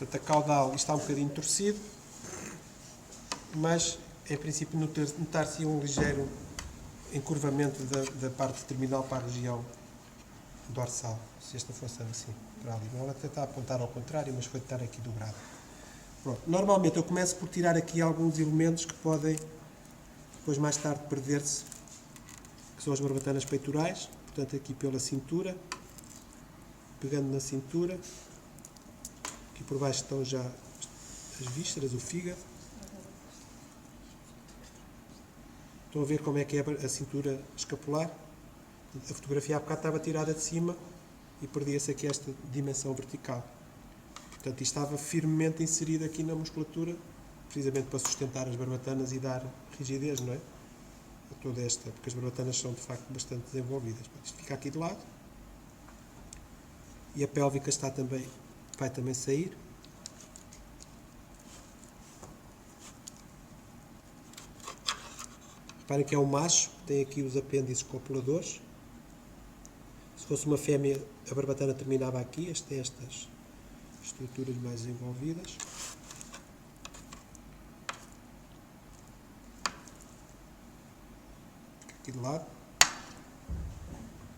Portanto, a caudal isto está um bocadinho torcido, mas em princípio notar-se um ligeiro encurvamento da parte terminal para a região dorsal, se esta fosse assim, para ali. Não, ela até está a apontar ao contrário, mas foi de estar aqui dobrada. Pronto. Normalmente eu começo por tirar aqui alguns elementos que podem depois mais tarde perder-se, que são as barbatanas peitorais, portanto aqui pela cintura, pegando na cintura, aqui por baixo estão já as vísceras, o fígado. Estão a ver como é que é a cintura escapular? A fotografia há bocado estava tirada de cima e perdia-se aqui esta dimensão vertical. Portanto, isto estava firmemente inserido aqui na musculatura, precisamente para sustentar as barbatanas e dar rigidez, não é? A toda esta, porque as barbatanas são de facto bastante desenvolvidas. Isto fica aqui de lado. E a pélvica vai também sair. Reparem que é um macho, tem aqui os apêndices copuladores. Se fosse uma fêmea, a barbatana terminava aqui. Este tem estas estruturas mais desenvolvidas. Aqui de lado.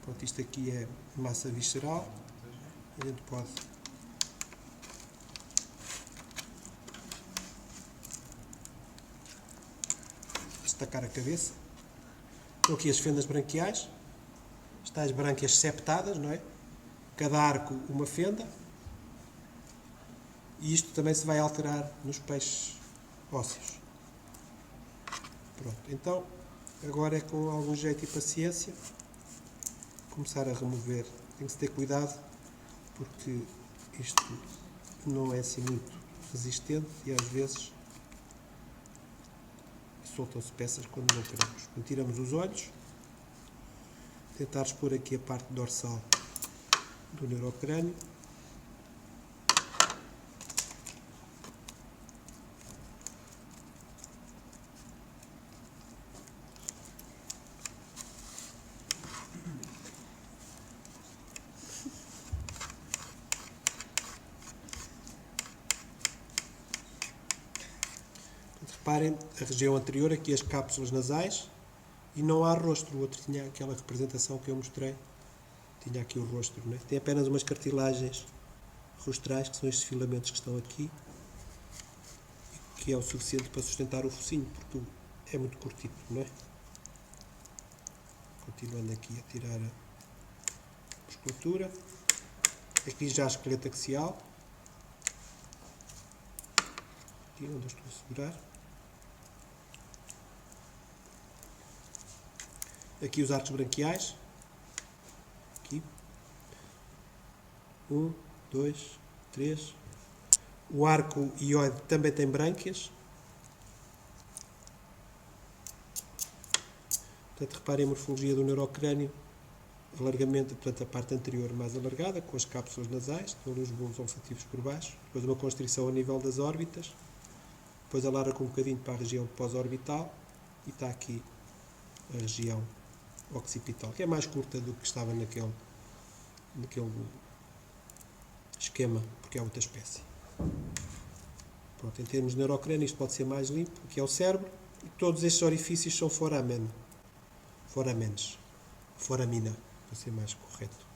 Pronto, isto aqui é massa visceral. A gente pode destacar a cabeça. Estão aqui as fendas branquiais. Estas brânquias septadas, não é? Cada arco uma fenda. E isto também se vai alterar nos peixes ósseos. Pronto, então agora é com algum jeito e paciência começar a remover. Tem que se ter cuidado porque isto não é assim muito resistente e às vezes soltam-se peças quando não queremos. Então, tiramos os olhos, tentar expor aqui a parte dorsal do neurocrânio. Reparem a região anterior, aqui as cápsulas nasais, e não há rostro. O outro tinha aquela representação que eu mostrei, tinha aqui o rostro, não é? Tem apenas umas cartilagens rostrais, que são estes filamentos que estão aqui, que é o suficiente para sustentar o focinho, porque é muito curtito, não é? Continuando aqui a tirar a musculatura. Aqui já a esqueleto axial, aqui onde eu estou a segurar. Aqui os arcos branquiais. Aqui. 1, 2, 3. O arco hioide também tem brânquias. Portanto, reparem a morfologia do neurocrânio. Alargamento, portanto, a parte anterior mais alargada, com as cápsulas nasais, estão ali os bulbos olfativos por baixo. Depois uma constrição a nível das órbitas. Depois alarga um bocadinho para a região pós-orbital. E está aqui a região occipital, que é mais curta do que estava naquele esquema, porque é outra espécie. Pronto, em termos de neurocrânio, isto pode ser mais limpo. Aqui é o cérebro, e todos estes orifícios são foramenes, foramina, para ser mais correto.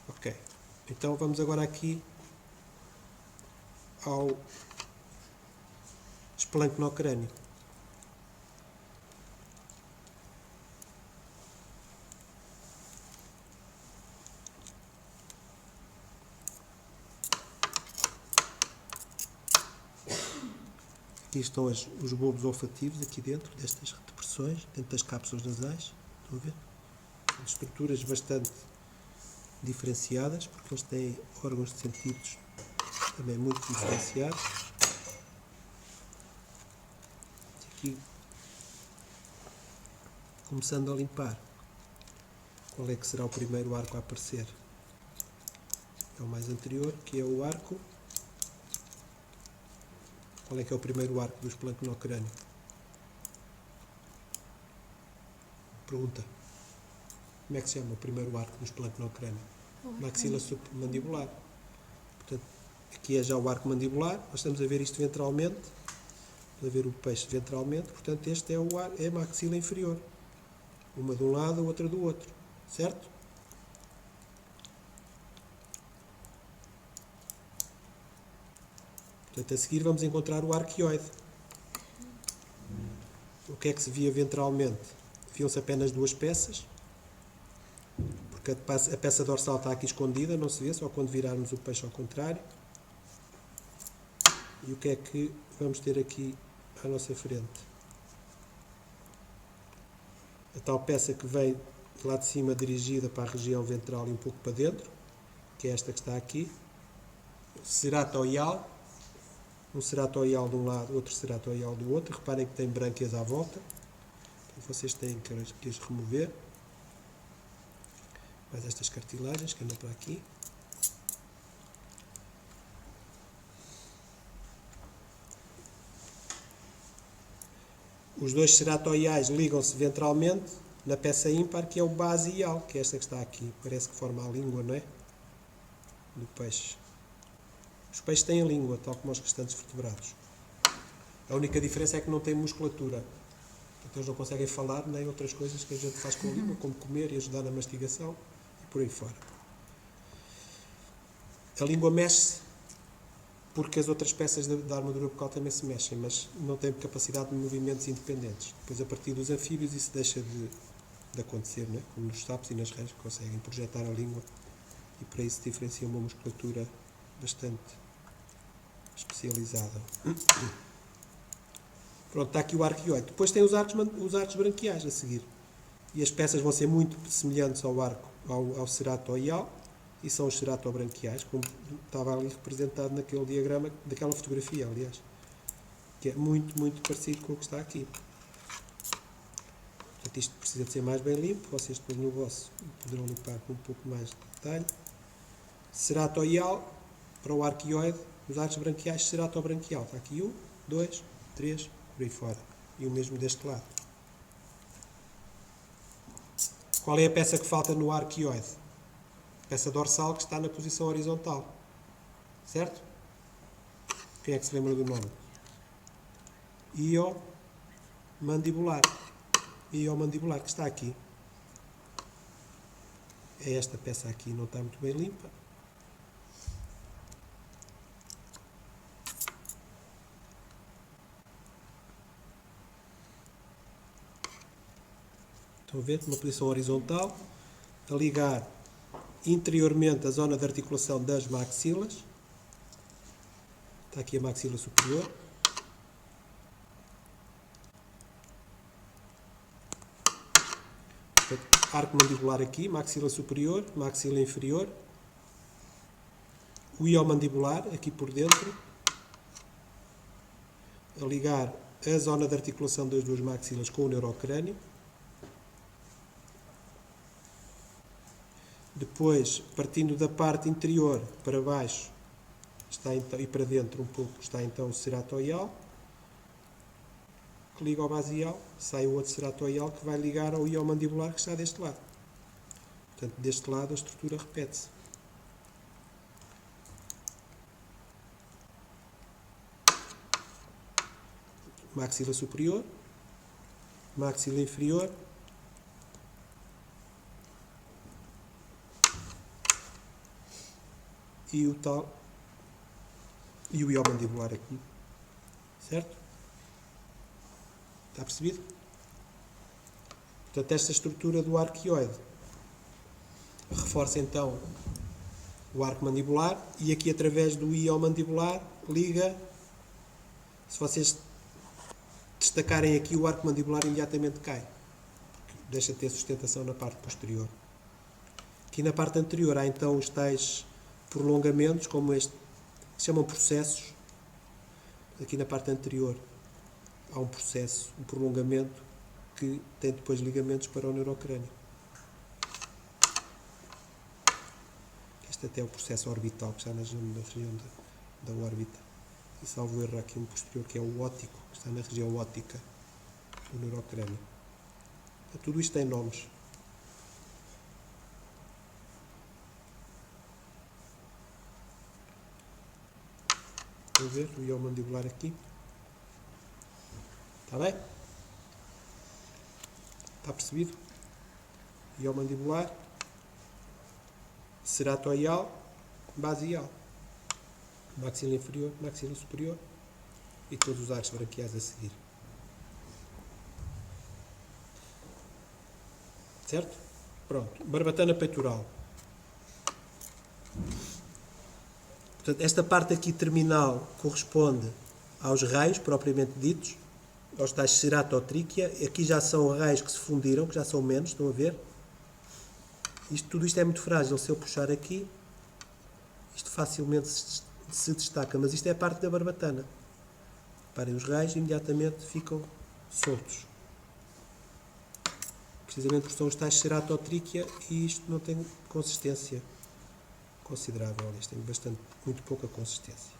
Ok, então vamos agora aqui ao esplancnocrânio. Aqui estão os bulbos olfativos, aqui dentro destas depressões, dentro das cápsulas nasais. Estão a ver? Estruturas bastante diferenciadas, porque eles têm órgãos de sentidos também muito diferenciados. Aqui, começando a limpar, qual é que será o primeiro arco a aparecer? É o mais anterior, que é o arco. Qual é que é o primeiro arco do esplancnocrânio? Pergunta. Como é que se chama o primeiro arco do esplancnocrânio? Maxila submandibular. Portanto, Aqui é já o arco mandibular. Nós estamos a ver isto ventralmente. Estamos a ver o peixe ventralmente. Portanto, este é a maxila inferior. Uma de um lado, a outra do outro. Certo? Portanto, a seguir vamos encontrar o arqueoide. O que é que se via ventralmente? Viam-se apenas duas peças, porque a peça dorsal está aqui escondida, não se vê, só quando virarmos o peixe ao contrário. E o que é que vamos ter aqui à nossa frente? A tal peça que vem lá de cima dirigida para a região ventral e um pouco para dentro, que é esta que está aqui. Ceratoial. Um ceratoial de um lado, outro ceratoial do outro. Reparem que tem brânquias à volta. Vocês têm que as remover. Mais estas cartilagens que andam para aqui. Os dois ceratoiais ligam-se ventralmente na peça ímpar, que é o basial, que é esta que está aqui. Parece que forma a língua, não é? Do peixe. Os peixes têm a língua, tal como os restantes vertebrados. A única diferença é que não têm musculatura. Então eles não conseguem falar nem outras coisas que a gente faz com a língua, como comer e ajudar na mastigação e por aí fora. A língua mexe-se porque as outras peças da armadura bucal também se mexem, mas não têm capacidade de movimentos independentes. Depois, a partir dos anfíbios, isso deixa de acontecer, não é? Como nos sapos e nas rãs, que conseguem projetar a língua e para isso diferencia uma musculatura bastante especializada. Pronto, está aqui o arqueoide. Depois tem os arcos branquiais a seguir. E as peças vão ser muito semelhantes ao ceratoial, e são os ceratobranquiais, como estava ali representado naquele diagrama, daquela fotografia, aliás. Que é muito, muito parecido com o que está aqui. Portanto, isto precisa de ser mais bem limpo. Vocês depois no vosso poderão limpar com um pouco mais de detalhe. Ceratoial para o arqueoide. Os arcos branquiais, ceratobranquial. Está aqui 1, 2, 3, por aí fora. E o mesmo deste lado. Qual é a peça que falta no arqueoide? A peça dorsal que está na posição horizontal. Certo? Quem é que se lembra do nome? Iomandibular. Iomandibular, que está aqui. É esta peça aqui, não está muito bem limpa. Estão a ver? Numa posição horizontal, a ligar interiormente a zona de articulação das maxilas. Está aqui a maxila superior. Arco mandibular aqui, maxila superior, maxila inferior. O iomandibular aqui por dentro. A ligar a zona de articulação das duas maxilas com o neurocrânio. Depois, partindo da parte interior para baixo está então, e para dentro um pouco, está então o ceratoial, que liga ao basial, sai o outro ceratoial que vai ligar ao iomandibular que está deste lado. Portanto, deste lado a estrutura repete-se. Maxila superior, maxila inferior, e o iomandibular aqui. Certo? Está percebido? Portanto, esta estrutura do arqueoide reforça então o arco mandibular e aqui através do iomandibular liga, se vocês destacarem aqui, o arco mandibular imediatamente cai. Deixa de ter sustentação na parte posterior. Aqui na parte anterior há então os tais prolongamentos, como este, que se chamam processos. Aqui na parte anterior há um processo, um prolongamento, que tem depois ligamentos para o neurocrânio. Este até é o processo orbital, que está na região da órbita. E salvo erro aqui um posterior, que é o óptico, que está na região óptica do neurocrânio. Tudo isto tem nomes. Estão a ver? O ião mandibular aqui. Está bem? Está percebido? Ião mandibular, ceratoial, basial. Maxila inferior, maxila superior e todos os arcos branquiais a seguir. Certo? Pronto. Barbatana peitoral. Portanto, esta parte aqui terminal corresponde aos raios propriamente ditos, aos tais ceratotríquea. Aqui já são raios que se fundiram, que já são menos, estão a ver? Tudo isto é muito frágil. Se eu puxar aqui, isto facilmente se destaca, mas isto é a parte da barbatana. Reparem, os raios imediatamente ficam soltos. Precisamente porque são os tais ceratotríquea e isto não tem consistência considerável. Isto tem muito pouca consistência.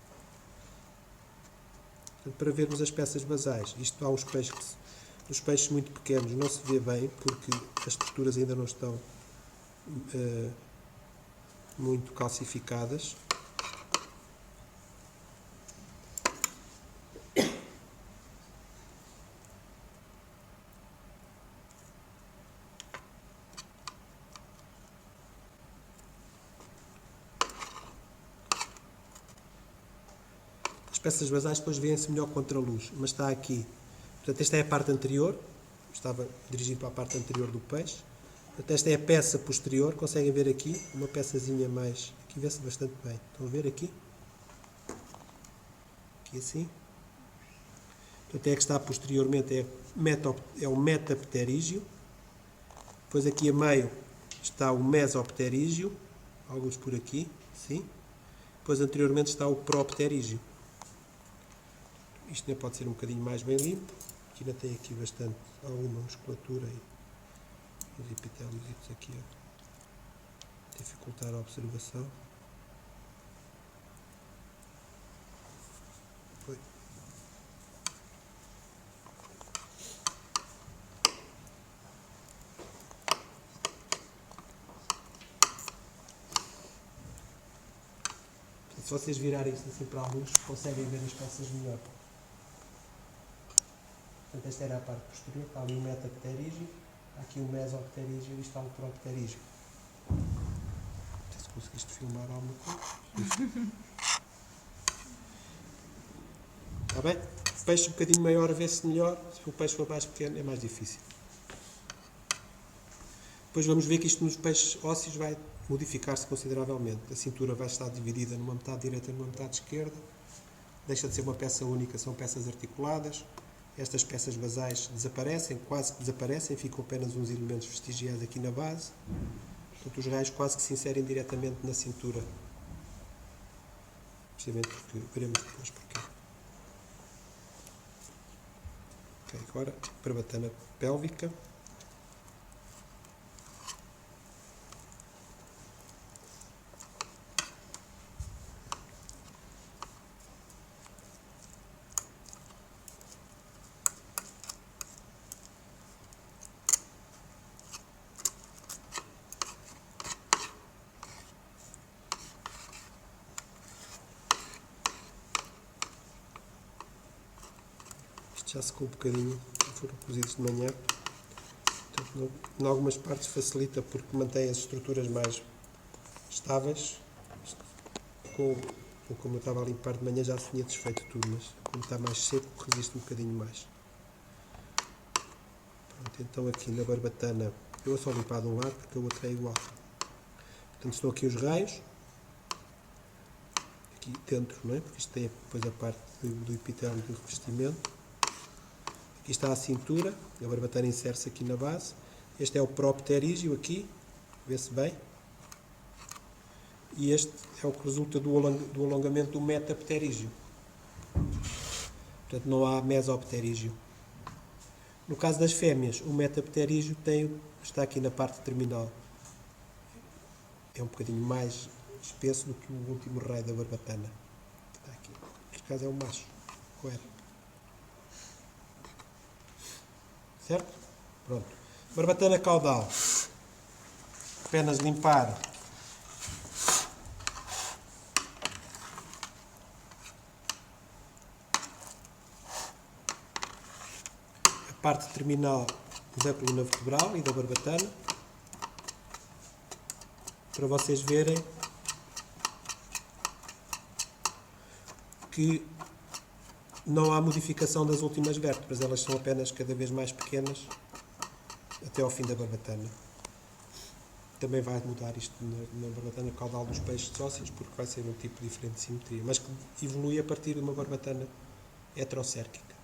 Portanto, para vermos as peças basais, isto há uns peixes, os peixes muito pequenos não se vê bem porque as estruturas ainda não estão muito calcificadas. As peças basais depois vêem-se melhor contra a luz, mas está aqui. Portanto, esta é a parte anterior, estava dirigido para a parte anterior do peixe. Portanto, esta é a peça posterior, conseguem ver aqui, uma peçazinha mais, aqui vê-se bastante bem. Estão a ver aqui? Aqui assim. Portanto, é a que está posteriormente, é o metapterígio. Depois aqui a meio está o mesopterígio, alguns por aqui, sim. Depois anteriormente está o propterígio. Isto ainda pode ser um bocadinho mais bem limpo. Aqui ainda tem aqui bastante, alguma musculatura e os epitélios aqui a dificultar a observação. Foi. Se vocês virarem isto assim para a luz, conseguem ver as peças melhor. Portanto, esta era a parte posterior, está ali o metapterígio, está aqui o mesopterígio e está o propterígio. Não sei se conseguiste filmar alguma coisa. Está bem? O peixe um bocadinho maior vê-se melhor, se o peixe for mais pequeno é mais difícil. Depois vamos ver que isto nos peixes ósseos vai modificar-se consideravelmente. A cintura vai estar dividida numa metade direita e numa metade esquerda. Deixa de ser uma peça única, são peças articuladas. Estas peças basais desaparecem, quase que desaparecem, ficam apenas uns elementos vestigiais aqui na base. Portanto, os raios quase que se inserem diretamente na cintura. Precisamente porque veremos depois porquê. Ok, agora, barbatana pélvica. Já secou um bocadinho, foram cozidos de manhã. Portanto, em algumas partes facilita porque mantém as estruturas mais estáveis. Como eu estava a limpar de manhã já se tinha desfeito tudo, mas como está mais seco resiste um bocadinho mais. Pronto, então aqui na barbatana eu vou só limpar de um lado porque o outro é igual. Portanto, estão aqui os raios. Aqui dentro, não é? Porque isto tem depois a parte do epitélio do revestimento. Aqui está a cintura, a barbatana insere-se aqui na base. Este é o propterígio aqui, vê-se bem. E este é o que resulta do alongamento do metapterígio. Portanto, não há mesopterígio. No caso das fêmeas, o metapterígio está aqui na parte terminal. É um bocadinho mais espesso do que o último raio da barbatana. Está aqui. Neste caso é o macho. Correto. Certo? Pronto. Barbatana caudal. Apenas limpar parte terminal da coluna vertebral e da barbatana, para vocês verem que não há modificação das últimas vértebras, elas são apenas cada vez mais pequenas até ao fim da barbatana. Também vai mudar isto na barbatana caudal dos peixes de sócios, porque vai ser um tipo diferente de simetria, mas que evolui a partir de uma barbatana heterocérquica,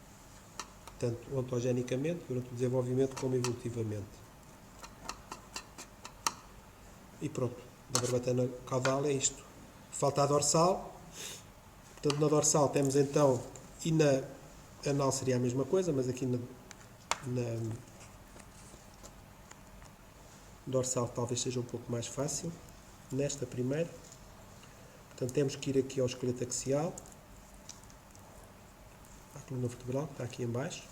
tanto ontogenicamente, durante o desenvolvimento, como evolutivamente. E pronto, na barbatana caudal é isto. Falta a dorsal, portanto na dorsal temos então, e na anal seria a mesma coisa, mas aqui na dorsal talvez seja um pouco mais fácil, nesta primeira. Portanto, temos que ir aqui ao esqueleto axial, à coluna vertebral, que está aqui em baixo.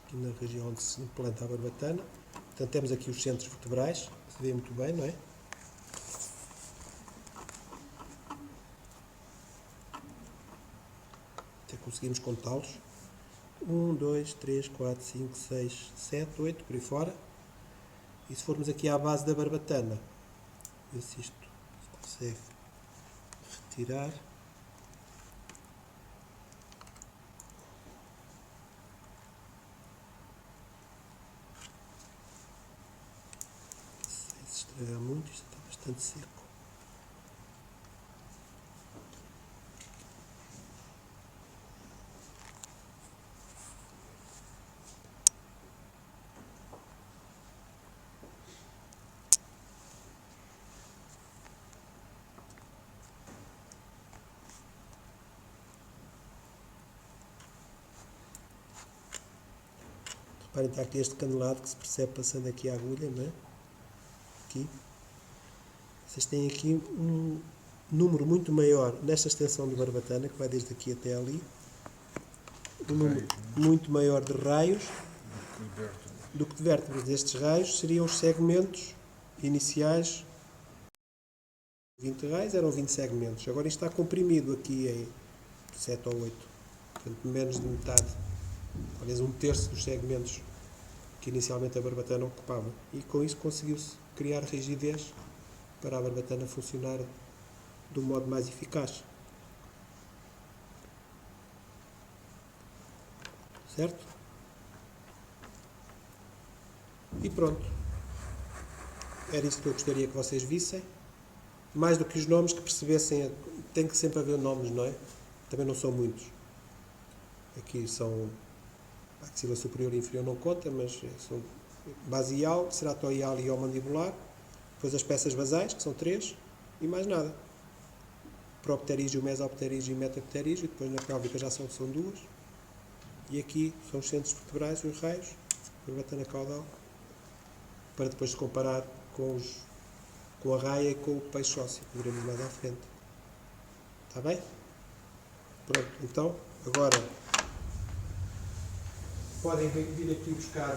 Aqui na região onde se implanta a barbatana. Portanto, temos aqui os centros vertebrais, se vê muito bem, não é? Conseguimos contá-los. 1, 2, 3, 4, 5, 6, 7, 8, por aí fora. E se formos aqui à base da barbatana, ver se isto se consegue retirar. Sem se estragar muito, isto está bastante seco. Reparem, está aqui este canelado que se percebe passando aqui a agulha, não é? Aqui. Vocês têm aqui um número muito maior nesta extensão de barbatana, que vai desde aqui até ali. Um número muito maior de raios do que de vértebras. Estes raios seriam os segmentos iniciais. 20 raios eram 20 segmentos. Agora isto está comprimido aqui em 7 ou 8. Portanto, menos de metade. Talvez um terço dos segmentos que inicialmente a barbatana ocupava. E com isso conseguiu-se criar rigidez para a barbatana funcionar de um modo mais eficaz. Certo? E pronto. Era isto que eu gostaria que vocês vissem. Mais do que os nomes, que percebessem. Tem que sempre haver nomes, não é? Também não são muitos. Aqui são... A axila superior e inferior não conta, mas são basial, ceratoial e mandibular. Depois as peças basais, que são 3, e mais nada. Propterígio, mesopterígio e metapterígio. Depois na pélvica já são 2. E aqui são os centros vertebrais, os raios, barbatana caudal, para depois se comparar com a raia e com o peixe ósseo, que veremos mais à frente. Está bem? Pronto, então, agora podem vir aqui buscar